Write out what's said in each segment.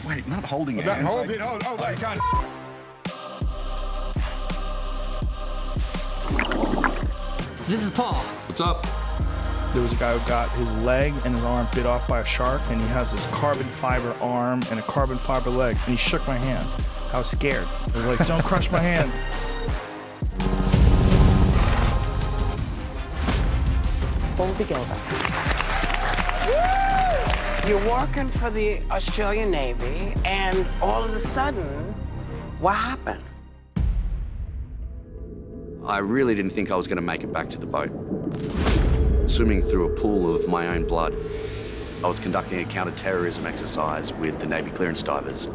Wait, not holding About hands. hold it. Oh, you can't. This is Paul. What's up? There was a guy who got his leg and his arm bit off by a shark, and he has this carbon fiber arm and a carbon fiber leg, and he shook my hand. I was scared. I was like, don't crush my hand. Hold the Gelder. You're working for the Australian Navy, and all of a sudden, what happened? I really didn't think I was going to make it back to the boat. Swimming through a pool of my own blood, I was conducting a counter-terrorism exercise with the Navy clearance divers.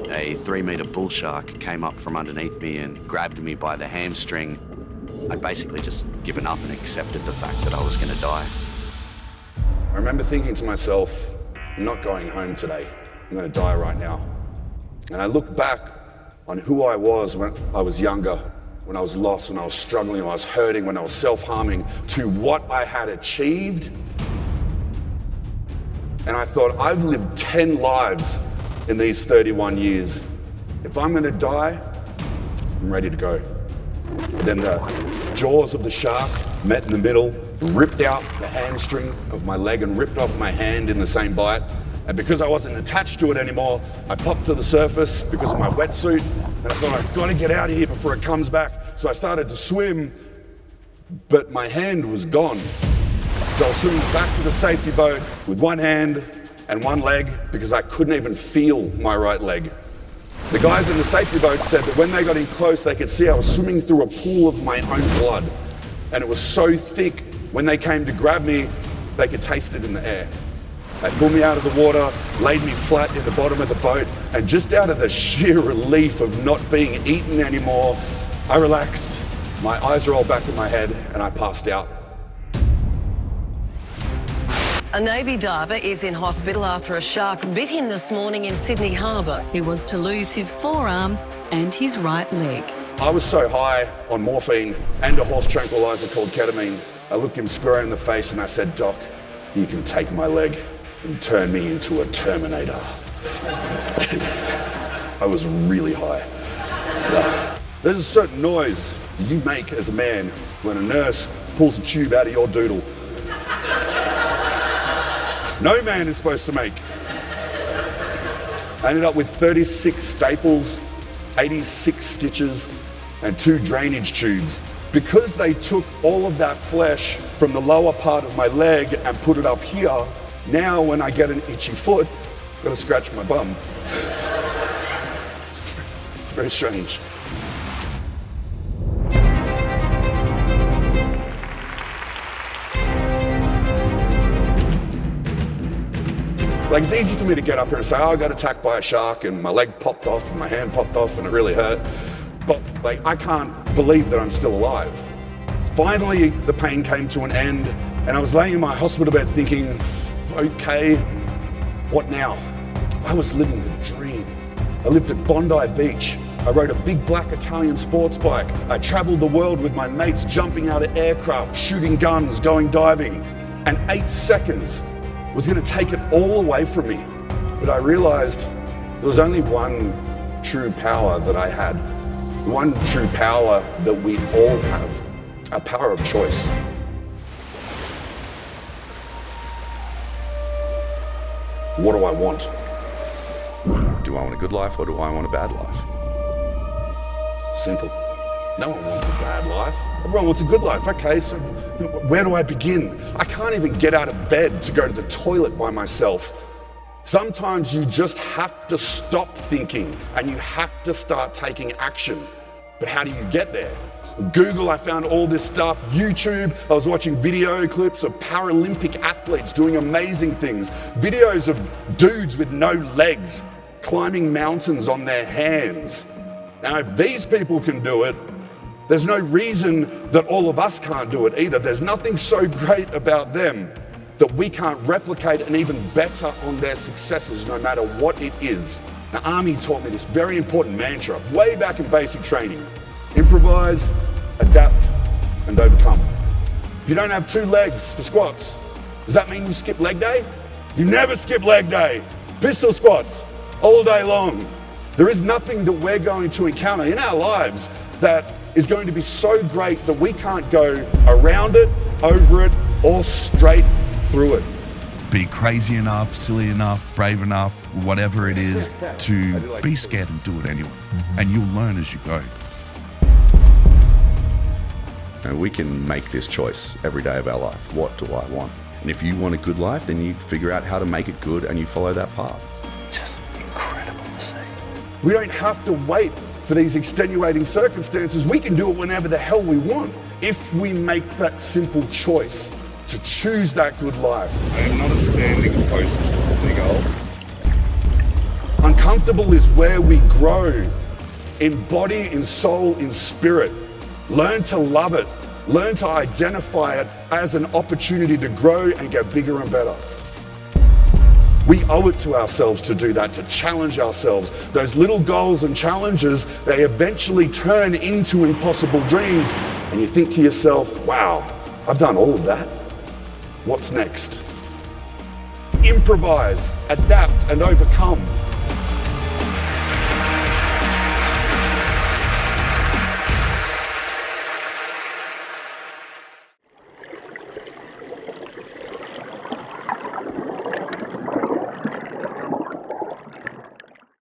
A 3-metre bull shark came up from underneath me and grabbed me by the hamstring. I'd basically just given up and accepted the fact that I was going to die. I remember thinking to myself, I'm not going home today. I'm going to die right now. And I look back on who I was when I was younger, when I was lost, when I was struggling, when I was hurting, when I was self-harming, to what I had achieved. And I thought, I've lived 10 lives in these 31 years. If I'm going to die, I'm ready to go. And then the jaws of the shark met in the middle, ripped out the hamstring of my leg and ripped off my hand in the same bite. And because I wasn't attached to it anymore, I popped to the surface because of my wetsuit, and I thought, I've got to get out of here before it comes back. So I started to swim, but my hand was gone. So I was swimming back to the safety boat with one hand and one leg because I couldn't even feel my right leg. The guys in the safety boat said that when they got in close, they could see I was swimming through a pool of my own blood. And it was so thick, when they came to grab me, they could taste it in the air. They pulled me out of the water, laid me flat in the bottom of the boat, and just out of the sheer relief of not being eaten anymore, I relaxed. My eyes rolled back in my head, and I passed out. A Navy diver is in hospital after a shark bit him this morning in Sydney Harbour. He was to lose his forearm and his right leg. I was so high on morphine and a horse tranquilizer called ketamine, I looked him square in the face and I said, Doc, you can take my leg and turn me into a Terminator. I was really high. There's a certain noise you make as a man when a nurse pulls a tube out of your doodle. No man is supposed to make. I ended up with 36 staples, 86 stitches, and 2 drainage tubes. Because they took all of that flesh from the lower part of my leg and put it up here, now when I get an itchy foot, I've got to scratch my bum. It's very strange. Like, it's easy for me to get up here and say, oh, I got attacked by a shark and my leg popped off and my hand popped off and it really hurt. But like, I can't believe that I'm still alive. Finally, the pain came to an end and I was laying in my hospital bed thinking, okay, what now? I was living the dream. I lived at Bondi Beach. I rode a big black Italian sports bike. I traveled the world with my mates, jumping out of aircraft, shooting guns, going diving. And 8 seconds was going to take it all away from me. But I realized there was only one true power that I had. One true power that we all have, a power of choice. What do I want? Do I want a good life or do I want a bad life? Simple. No one wants a bad life. Everyone wants a good life. Okay, so where do I begin? I can't even get out of bed to go to the toilet by myself. Sometimes you just have to stop thinking and you have to start taking action. But how do you get there? Google, I found all this stuff. YouTube, I was watching video clips of Paralympic athletes doing amazing things. Videos of dudes with no legs climbing mountains on their hands. Now, if these people can do it, there's no reason that all of us can't do it either. There's nothing so great about them that we can't replicate and even better on their successes, no matter what it is. The Army taught me this very important mantra way back in basic training. Improvise, adapt, and overcome. If you don't have 2 legs for squats, does that mean you skip leg day? You never skip leg day. Pistol squats, all day long. There is nothing that we're going to encounter in our lives that is going to be so great that we can't go around it, over it, or straight through it. Be crazy enough, silly enough, brave enough, whatever it is, to be scared and do it anyway. And you'll learn as you go. And we can make this choice every day of our life. What do I want? And if you want a good life, then you figure out how to make it good and you follow that path. Just incredible to see. We don't have to wait for these extenuating circumstances. We can do it whenever the hell we want. If we make that simple choice to choose that good life. I am not a standing post, seagull. Uncomfortable is where we grow in body, in soul, in spirit. Learn to love it. Learn to identify it as an opportunity to grow and get bigger and better. We owe it to ourselves to do that, to challenge ourselves. Those little goals and challenges, they eventually turn into impossible dreams. And you think to yourself, wow, I've done all of that. What's next? Improvise, adapt, and overcome.